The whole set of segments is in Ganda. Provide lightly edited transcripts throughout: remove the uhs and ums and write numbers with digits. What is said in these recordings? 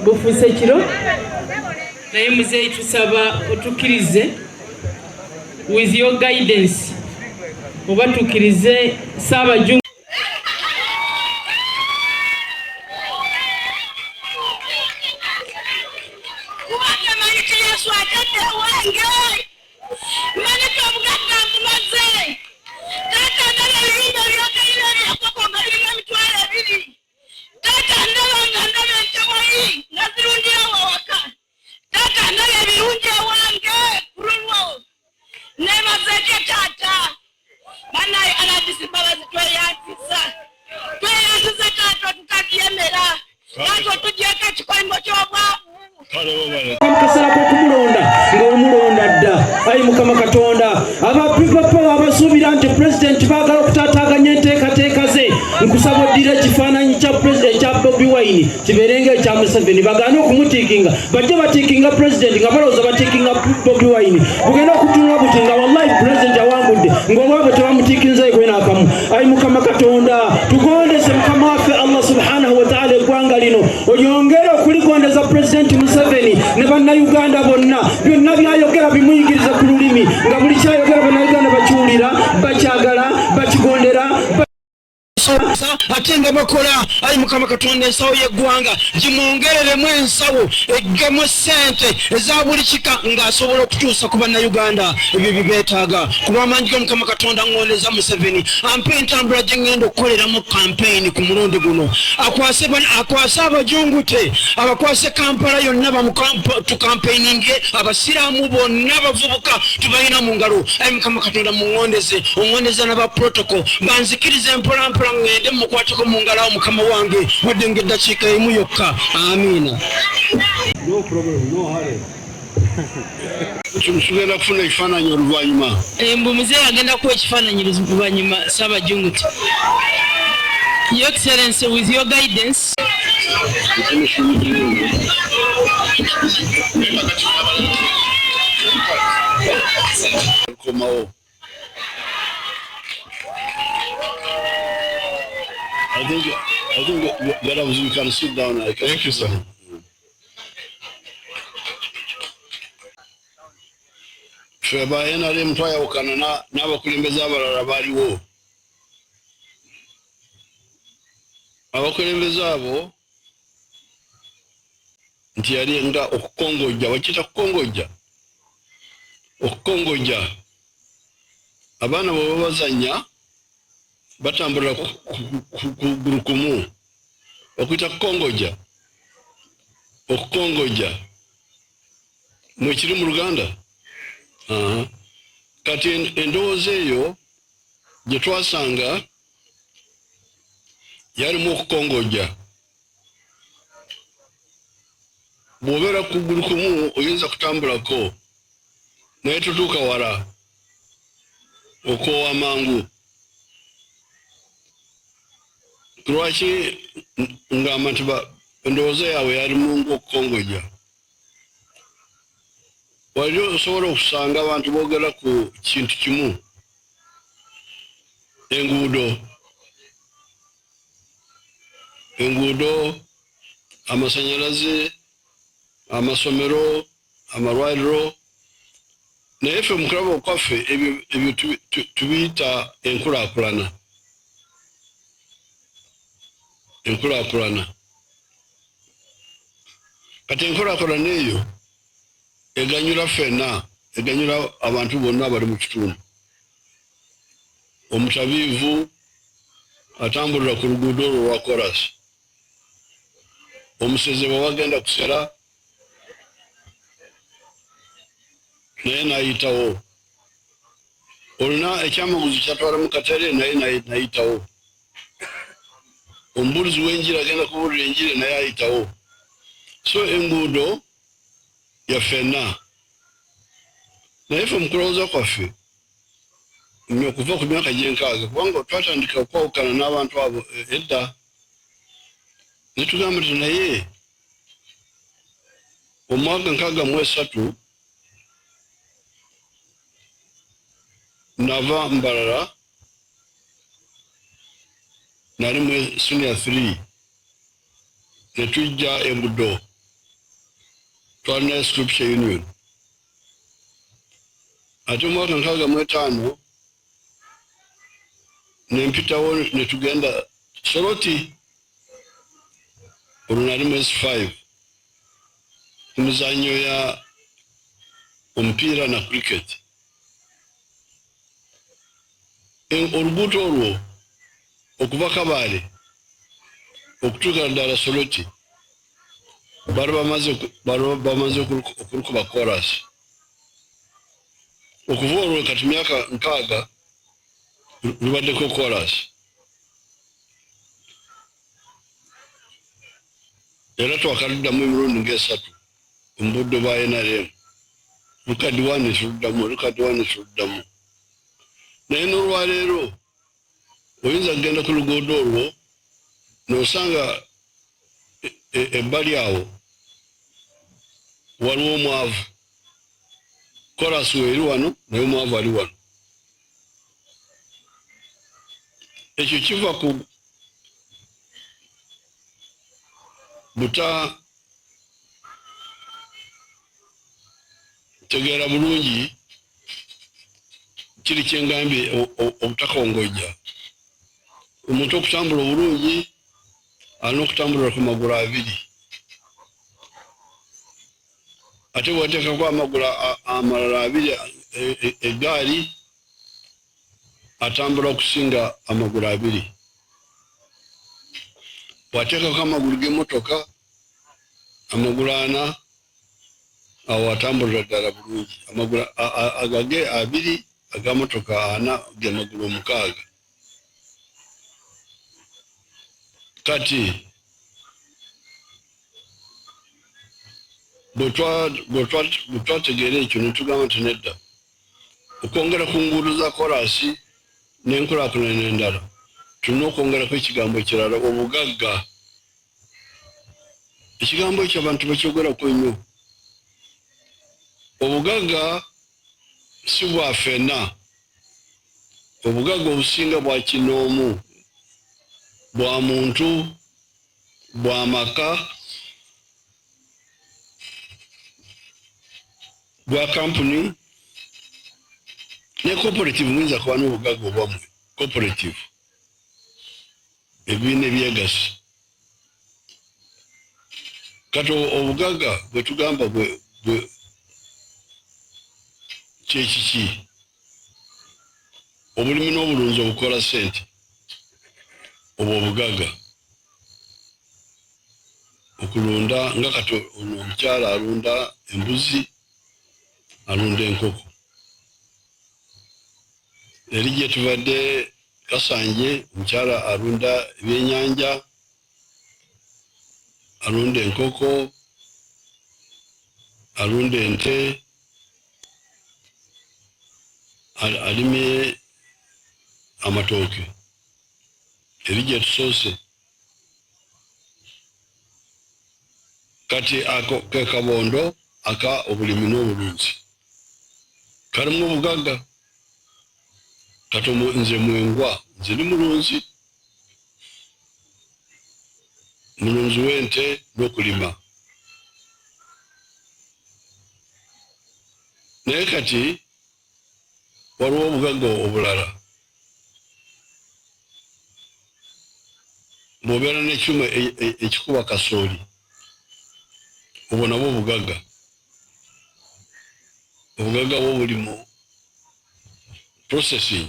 bufuse kiro naye muzeeyi tusaba otukirize with your guidance oba tukirize Ssaabajjumbe Mukama Katonda abapipapa abasuubira nti president baagala okutaataaganya enteekateeka ze nkusaba oddira ekifaananyi kya president kya Bobi Wine kibeerenga ekya Museveni bagaane okumutiikinga bajje batiikinga president nga balowooza batiikinga Bobi Wine bugenda okutunula buti nga wallahi president awangudde ng'olwabo tebamutiikinze gwe n'akamu. Ayi Mukama Katonda tugondeze Mukama waffe Allah subhanahu wa ta'ala eggwanga lino oyongere okuligondeza president Museveni ne bannayuganda bonna byonna byayogera bimuyigiriza ku lulimi nga buli kyayogera bannayuganda bakiwulira bakyagala bakigondera atenga bakola. Ayi Mukama Katonda ensawo y'eggwanga gimwongereremu ensawo eggemu ssente eza buli kika ng'asobola okutuusa ku bannayuganda ebyo bibeetaaga kuba amaanyi ga Mukama Katonda ngondeza Museveni ampe entambula gye ŋŋenda okukoleramu kampeyini ku mulundi guno akwase abajungute abakwase Kampala yonna tukampeyininge abasiraamu bonna abavubuka tubalina mu ngalo. Ayi Mukama Katonda muŋŋondeze oŋŋondeza n'aba protocol banzikirize mpolampola ngende mukwateko mu ngalo awo Mukama wange wadde ng'eddakiika emu yokka. Amiina. No problem, no hurry. Tugenda kufuna ekifaananyi oluvannyuma. Mbu muzeeyi agenda kuwa ekifaananyi oluvannyuma Ssaabajjunguti. Your Excellency, with your guidance. I think that you can sit down. Thank you, sir. Feba NRM twayawukana n'abakulembeze abalala baaliwo. Abakulembeze abo nti yali nga okukongojja wakita kukongojja okukongojja abaana bwe babazannya batambulira kugulu kumu okuyita kukongojja okukongojja mwekiri mu Luganda. Kati endowooza eyo gye twasanga yalimu okukongojja. Bw'obeera kugulu kumu oyinza kutambulako naye totuuka wala okoowa mangu. Lwaki ngamba nti endowooza yaabwe yalimu ng'okukongojja? Wali osobola okusanga abantu boogera ku kintu kimu, enguudo, amasanyalaze, amasomero, amalwaliro, naye ffe mu kulaba okwaffe ebyo tubiyita enkulaakulana. Kati enkulaakulana eyo eganyula ffenna, eganyula abantu bonna abali mu kitundu. Omutabiivu atambulira ku luguudo olwo lwa korasi, omuseze bwe wagenda kusera naye n'ayitawo, olina ekyamaguzi kyatwala mu katale naye n'ayitawo, omubuulizi w'enjiri agenda kubuulira enjiri naye ayitawo. So enguudo ya ffenna, naye ffe mu kulowooza kwaffe okuva ku myaka gy'enkaaga kubanga twatandika okwawukana n'abantu abo edda ne tugamba nti naye omwaka 63 nava Mbarara nali mu senior 3 netujja Embudo twalina Scripture Union ate mwaka 65 nempitawo netugenda Soroti olunali mwezi 5 kumizanyo ya omupiira na cricket oluguudo olwo okuva Kabale okutuuka ddala Soroti bali bamaze okulukuba chorus okuva olwo kati myaka 6 lubaddeko chorus era twakaluddamu emirundi ng'esatu omubudde bwa NRM lukadiwani tuluddamu naye n'olwaleero oyinza kugenda ku luguudo olwo n'osanga ebbali awo waliwo omwavu chorus weeri wano naye omwavu ali wano ekyo kiva ku buta tegeera bulungi kiri kyengambye obutakongojja omuntu okutambula obulungi alina okutambulira ku magulu 2 ate bwateekako amagulu amalala 2 eggaali atambula okusinga amagulu 2 bwateekako amagulu g'emmotoka amagulu 4 awo atambulira ddala bulungi amagulu agage 2 agamotoka 4 ge magulu 6 kati bwetwategeera ekyo netugamba nti nedda okwongera ku nguudo za korasi n'enkulaakulana endala tulina okwongerako ekigambo ekirala obugagga ekigambo ekyo abantu bakyogerako nnyo obugagga si bwa ffenna obugagga obusinga bwa kinoomu bwa muntu bwa maka bwa kampuni ne cooperative muyinza kuba n'obugagga obwamwe cooperative ebibiina ebyegasi kati obugagga bwe tugamba bwe kyekiki obulimi n'obulunzi obukola ssente obwo obugagga okulunda nga kati omukyala alunda embuzi alunda enkoko eri gye tubadde Kasanje omukyala alunda ebyennyanja alunda enkoko alunda ente alimye amatooke eri gye tusoose kati ako ke kabondo aka obulimi n'obulunzi kalimu obugagga kati nze mwengwa nze ni mulunzi w'ente n'okulima naye kati waliwo obugagga obulala bw'obeera n'ekyuma ekikuba kasooli obwo nabwo obugagga bwo buli mu processing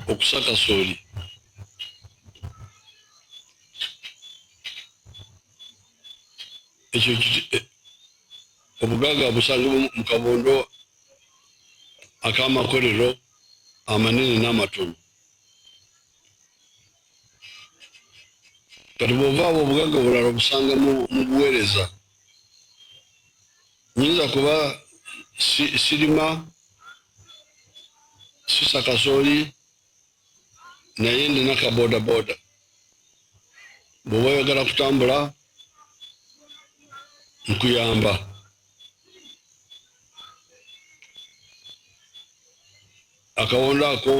okusa kasooli ekyo obugagga busangibwa mu kabondo ak'amakolero amanene n'amatono kati bw'ovaawo obugagga obulala obusanga mu buweereza nyinza kuba sirima sisa kasooli naye ndina kabodaboda bw'oba oyagala kutambula nkuyamba akawondo ako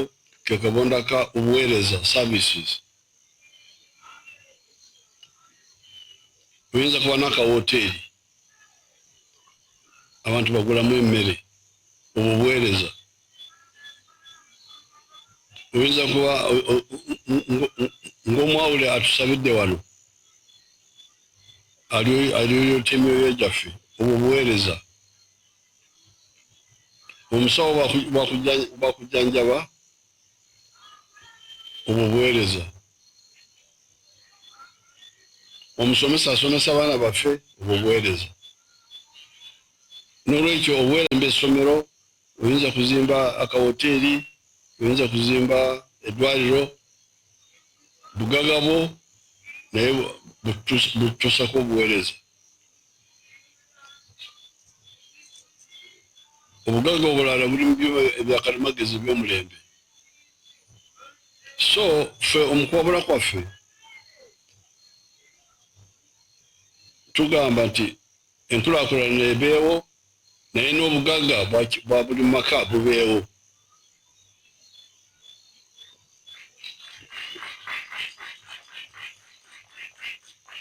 ke kabonda ka ubuweereza services. Oyinza kuba n'akawooteeri abantu bagulamu emmere obuweereza. Oyinza kuba ng'omwawule atusabidde wano aliyo temyoyo gyaffe obuweereza. Omusawo bakujjanjaba obuweereza. Omusomesa asomesa abaana baffe obuweereza. N'olwekyo obuweereza essomero, oyinza kuzimba akawooteeri, oyinza kuzimba eddwaliro, bugagabo naye butusako obuweereza. Obugaga obulala buli mu byuma ebyakalimagezi by'omulembe. So ffe omukwabula kwaffe tugamba nti enkulaakulana ebeewo naye n'obugaga bwa buli maka bubeewo.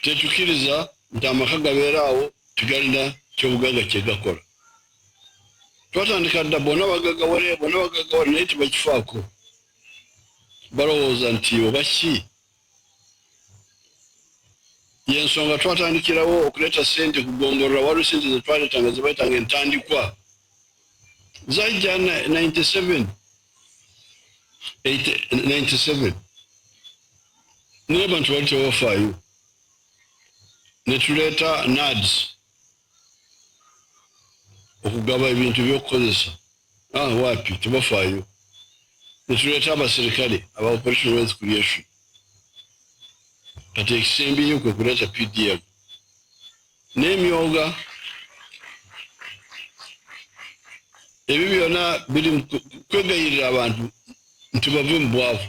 Tetukiriza nti amaka gabeeraawo tegalina ky'obugaga kye gakola. Twatandika dda bona bagaga wale naye tebakifaako. Balowooza nti oba ki y'ensonga twatandikirawo okuleeta ssente kugombolola. Waliwo ssente ze twaleetanga ze bayitanga entandikwa zajja 97 naye abantu bali tebafaayo. Ne tuleeta NADS okugaba ebintu by'okukozesa. Waapi tebafaayo. Ne tuleeta abaserikale aba Operation Wealth Creation. Kati ekisembiyo kwe kuleeta PDM n'emyoga. Ebyo byonna biri kwegayirira abantu nti bave mu bwavu.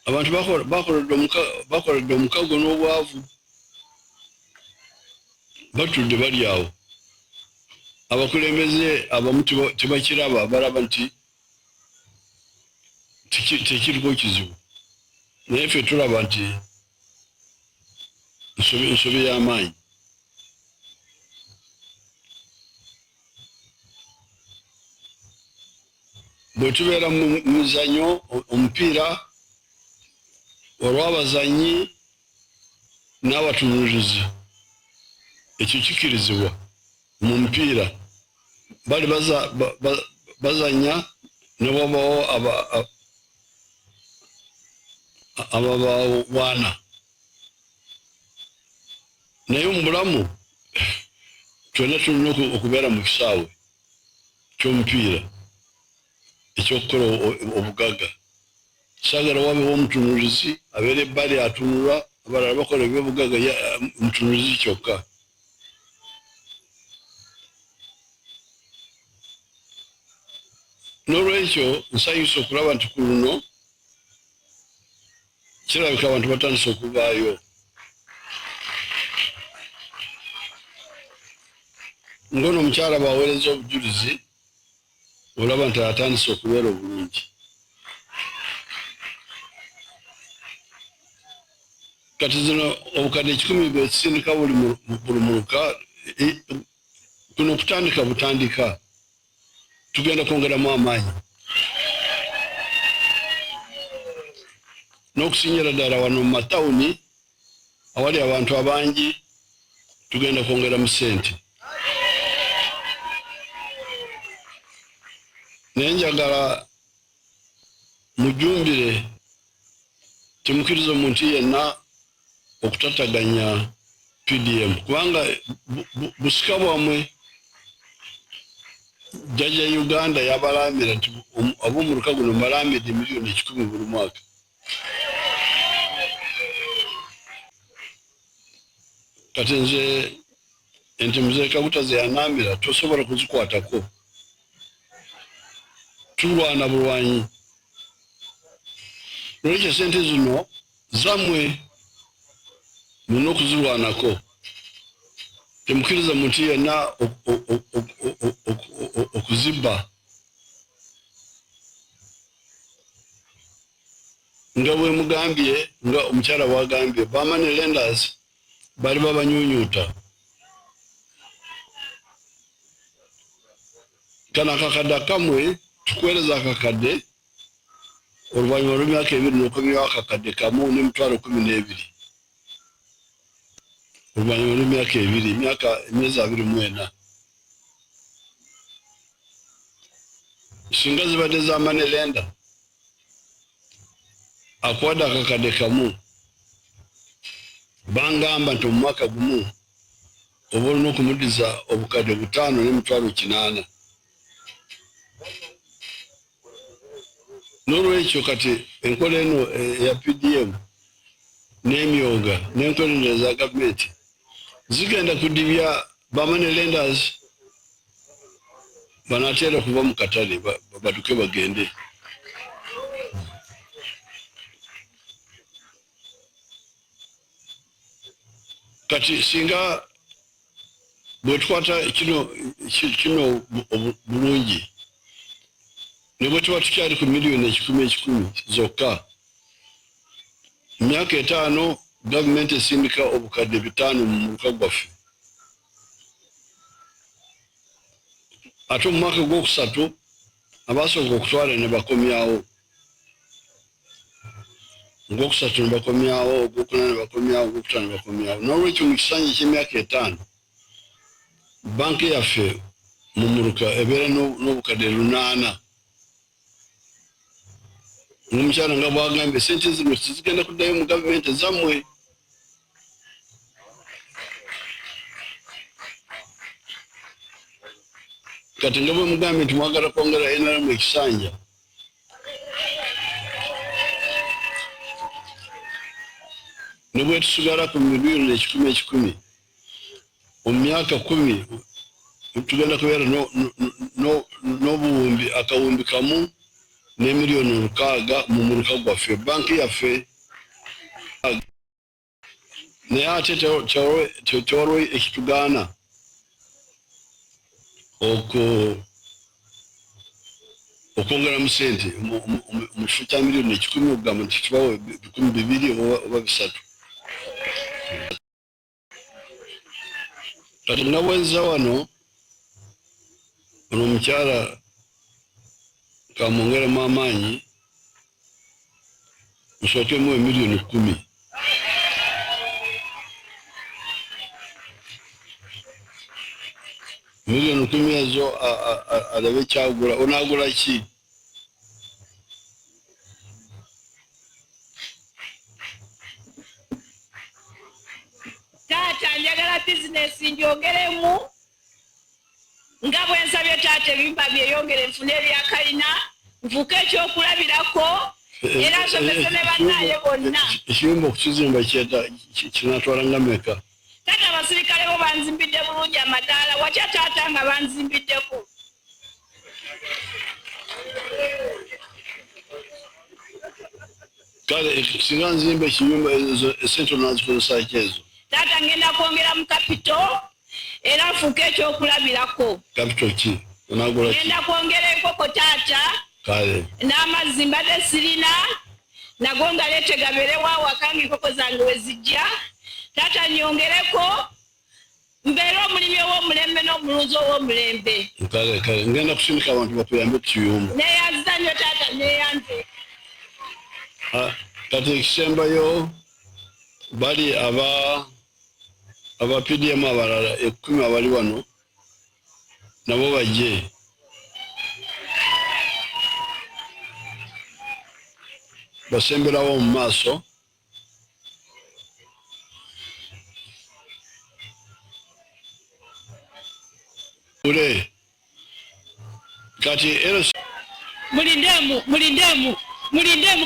Abantu bakoledde omukago n'obwavu, batudde bali awo. Abakulembeze abamu tebakiraba, balaba nti tekiriko kizibu. Naye ffe tulaba nti nsobe y'amaanyi. Bwe tubeera mu mizannyo omupiira olw'abazannyi n'abatunuulizi, ekyo kikirizibwa. Mu mupiira bali bazannya ne wabaawo ababawaana. Naye mu bulamu twena tulina okubeera mu kisaawe ky'omupiira ekyokukola obugaga. Saagala wabeewo omutunuulizi abeera ebbali atunula, abalala bakola ebyobugaga mutunuulizi kyokka. N'olwekyo nsanyusa okulaba nti ku luno kirabika abantu batandise okuvaayo. Ngono omukyala bw'aweereza obujulizi olaba nti atandise okubeera obulungi. Kati zino obukadde 100 bwesindika buli muluka kuno okutandika butandika. Tugenda kwongeramu amaanyi n'okusingira ddala wano mu matawuni awali abantu abangi. Tugenda kwongeramu ssente. Naye njagala mujumbire temukkiriza omuntu yenna okutataganya PDM kubanga busika bwamwe jjajja Uganda yabalambira nti ab'omuluka guno mbalambidde miliyoni 10 buli mwaka. Kati nze ente Mzee Kaguta ze yanambira tosobola kuzikwatako. Tulwana bulwanyi. Lwekyo ssente zino zammwe mulina okuzirwanako. Temukkiriza muntu yenna okuzibba nga bwe mugambye nga omukyala wagambye bamane lenders bali babanyunyuta kana akakadde akamwe tukuweereza akakadde oluvannyuma lw'emyaka 2 n'okomyawo akakadde kamu n'emitwalo 12 oluvannyuma lw'emyaka 2 emyezi 24 singa zibadde za mane lenda akwadde akakadde kamu bangamba nti mu mwaka gumu oba olina okumuddiza obukadde 5 n'emitwalo 8 n'olwekyo kati enkola eno ya PDM n'emyoga n'enkola eno za gavumenti zigenda kudibya bamane lenders banateera kuva mu katale baduke bagende. Kati singa bwe tukwata kino bulungi ne bwe tuba tukyali ku miliyoni 10 zokka myaka 5 gavumenti esindika obukadde 5 mu muluka gwaffe ate mu mwaka gwokusatu abasooka okutwala ne bakomyawo ogwokusatu ne bakomyawo ogwokuna ne bakomyawo ogwokutaano ne bakomyawo n'olwekyo mu kisanyi ky'emyaka 5 banki yaffe mu muluka ebeera n'obukadde 8 n'omukyala nga bwagambye sente zino tizigenda kuddayo mu gavumenti zammwe kati nga bwe mugambye nti mwagala kwongera NRM ekisanja ne bwe tusigala ku miliyoni 10 mu myaka 10 tugenda kubeera n'obuwumbi akawumbi kamu n'emiliyoni 6 mu muluka gwaffe banki yaffe naye ate tewaliwo ekitugaana okwongera mu sente mu kifo kya miliyoni 10 okugamba nti tubawo 200 oba 3. Kati nga bwenza wano ono omukyala kamwongeremu amaanyi musookemu emiliyoni 10 miliyoni 10 ezo alabe kyagula onaagula ki taata njagala bizinesi njongeremu nga bwensabye taata ebimba byeyongere nfune ebyakalina nfuuke ekyokulabirako era nsomese ne bannaye bonna. Ekiyumba okukizimba kinatwala nga meka? Taata abasirikale bo banzimbidde bulungi amadaala watya taata nga banzimbiddeko. Kale singa nzimba ekiyumba ezo esente onazikozesa ki ezo? Taata ngenda kwongera mu kapito era nfuuke ekyokulabirako. Kapito ki? Onaagula ki? Ngenda kwongera enkoko taata. Kale. N'amazzi mbadde sirina nago ngaleete gabeerewo awaka ng'enkoko zange we zijja. Taata nyongereko mbeere omulimi ow'omulembe n'omulunzi ow'omulembe. Kale ngenda kusindika abantu bakuyambe ku kiyumba. Neeyanziza nnyo taata neeyanze. Kati ekisembayo bali aba PDM abalala 10 abali wano nabo bajje. Basemberawo mu maaso. Kati ero mulindemu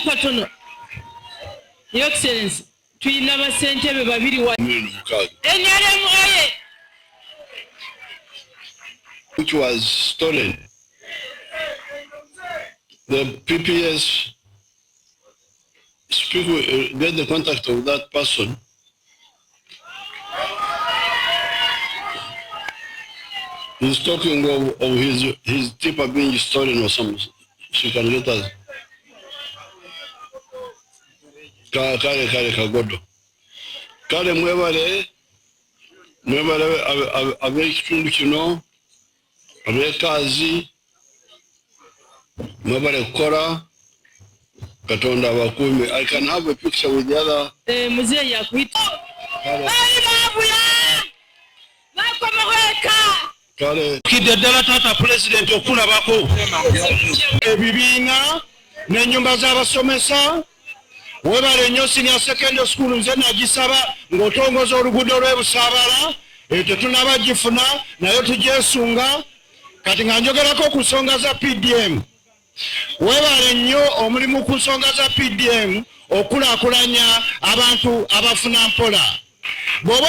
katono. Your Excellency, tuyina basentebe babiri wa NRM oye, which was stolen. The PPS speak with, get the contact of that person. He's talking of his tipper being stolen or something. She can get us. kale kagodo kale mwebale ab'ekitundu kino ab'ekazi mwebale kukola Katonda abakuume. I can have a picture with the other muzee yakuita kale kiddala tata president okulabako ebibiina n'ennyumba z'abasomesa. Webale nnyo senior secondary school nze nagisaba ng'otongoza oluguudo lw'Ebusaabala tetunaba gifuna nayo tugyesunga kati nga njogerako ku nsonga za PDM. Webale nnyo omulimu ku nsonga za PDM okulaakulanya abantu abafuna mpola. Bw'oba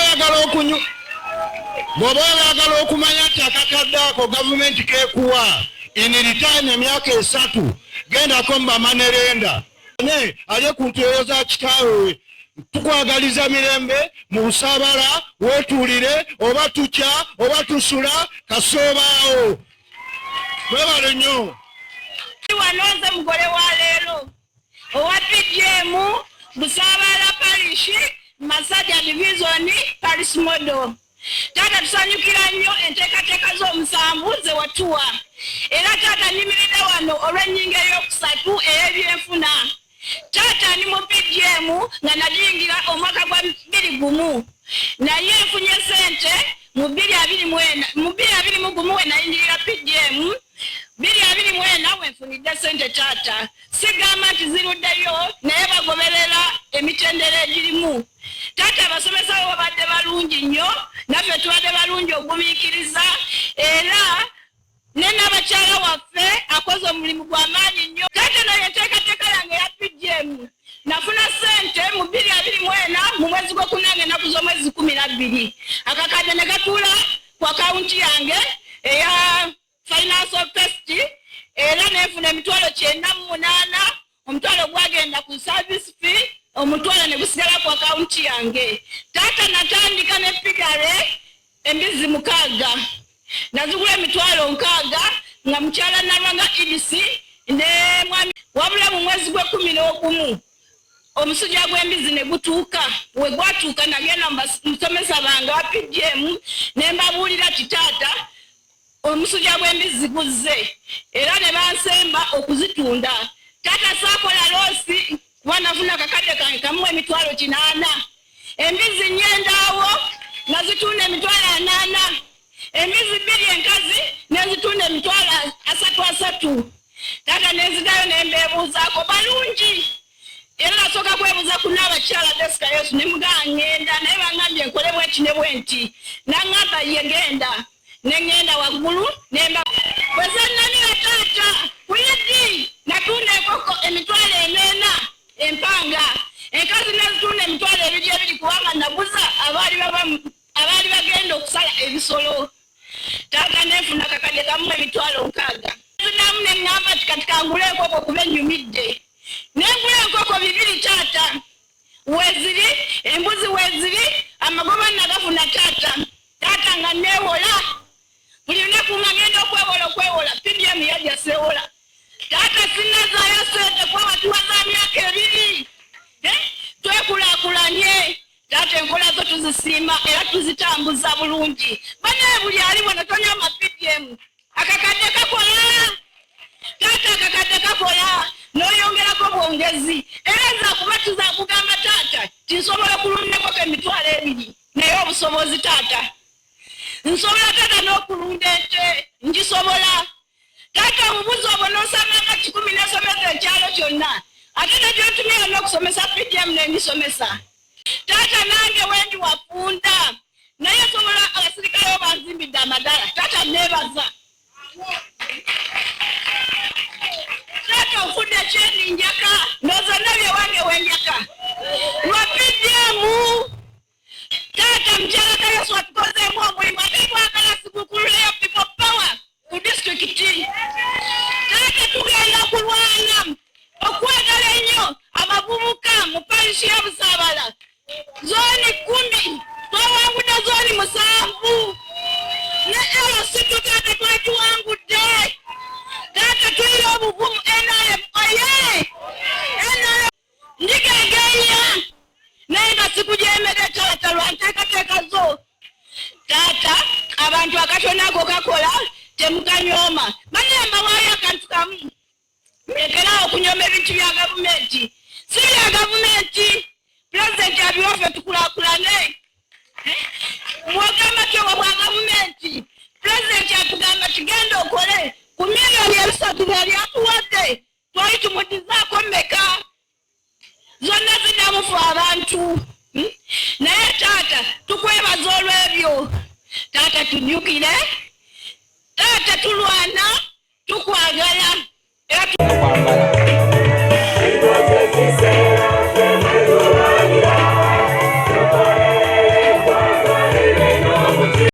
oyagala okumanya nti akakadde ako gavumenti kekuwa in return emyaka 3 gendako mbamanerenda ali ku ntuuyo za kitaawe. Tukwagaliza mirembe mu Busaabala wetuulire oba tukya oba tusula kasoobaawo. Webale nnyo. Wanoze mugole wa leero owa PDM Busaabala Parish Masajja Division Paris Model. Tata tusanyukira nnyo enteekateeka z'omusanvu ze watuwa era tata nyimirira wano olw'ennyingo ey'okusatu ey'ebyenfuna. Tata ni mu PDM nga najingira omwaka gwa 2021 naye nfunye sente mu 2021 nayingira PDM 2021 wenfunidde sente tata. Sigamba nti ziruddeyo naye bagoberera emitendera egirimu. Tata abasomesa bo babadde balungi nnyo naffe tubadde balungi ogumiikiriza era n'abakyala waffe akoze omulimu gw'amaanyi nnyo. Tata naye enteekateeka yange ya PDM nafuna sente mu 2021 mu mwezi gw'okunanga ennaku z'omwezi 12 akakadde ne gatuula ku akawunti yange eya financial test era nefuna emitwalo 98 omutwalo gwagenda ku service fee omutwalo ne gusigala ku akawunti yange. Tata natandika ne pigare embizi 6 nazigula emitwalo 6 nga mukyala Nalwanga EDC ne mwami wabula mu mwezi gwe 11 omusujja gw'embizi ne gutuuka. We gwatuuka nagenda musomesa bange wa PDM ne mbabuulira ti tata omusujja gw'embizi guzze era ne bansemba okuzitunda. Tata saakola loosi wanafuna kakadde kange kamu emitwalo 8 embizi nyendaawo nazitunda emitwalo 8 embizi 2 enkazi nezitunda emitwalo 3. Tata nezidayo nembeebuuzaako balungi era nasooka kwebuuza ku n'abakyala Desika Yesu ne mugamba ngenda naye bangambye nkole bweki ne bwenti naŋŋamba ye genda nengenda waggulu nemba bwezannamira tata kuyidi natunda enkoko emitwalo 4 empanga enkazi nezitunda emitwalo 2 kubanga naguza abaali bagenda okusala ebisolo. Tata nefuna kakadde kamu emitwalo 6 namu neŋŋamba ti kati kangule enkoko kuba ennyumidde nengula enkoko 2 tata weziri embuzi weziri amagoba nagafuna tata nga neewola buli lunaku ngagenda okwewola PDM yajja seewola. Tata sinazaayo sente kwewatuwa za myaka 2 twekulaakulanye. Tata enkola zo tuzisiima era tuzitambuza bulungi. Banaye buli ali wano tonyama PDM akakadde kakola. Tata akakadde kakola n'oyongerako bwongezi era nza kuba tuzakugamba tata tinsobola kulundako emitwalo 2 naye obusobozi tata nsobola tata n'okulunda ente ngisobola. Tata obubuzi obwo n'osamanga 10 n'esomesa ekyalo kyonna ate nagyotumira n'okusomesa PDM n'engisomesa. Tata nange wendi wafunda naye sobola abasirikale banzimbidde amadala. Tata nebaza tata ofudde ekyendi njaka nozonna bye wange wenjaka lwa PDM. Tata mukyala Yesu atukozeemu omulimu ate twagala sikukuleyo people power ku disitulikiti. Tata tugenda kulwana okwagala ennyo abavubuka mu parishi ya Busaabala zooni 10 twawangudde zooni 7 ne LC tata twagiwangudde. Tata tuyira obuvumu NRM oye NRM ndigegenya kanyoma mayamba waya akantu kamu mekerawo okunyoma ebintu bya gavumenti si bya gavumenti pulezidenti abiwaffe tukulakulane mwogamba kyowa bwa gavumenti pulezidenti atugamba kigenda okole ku miliyoni 3 byali atuwadde twali tumudizaako mmeka zonna zinnamufu abantu naye taata tukwebaza olw'ebyo taata tujjukire taata tulwana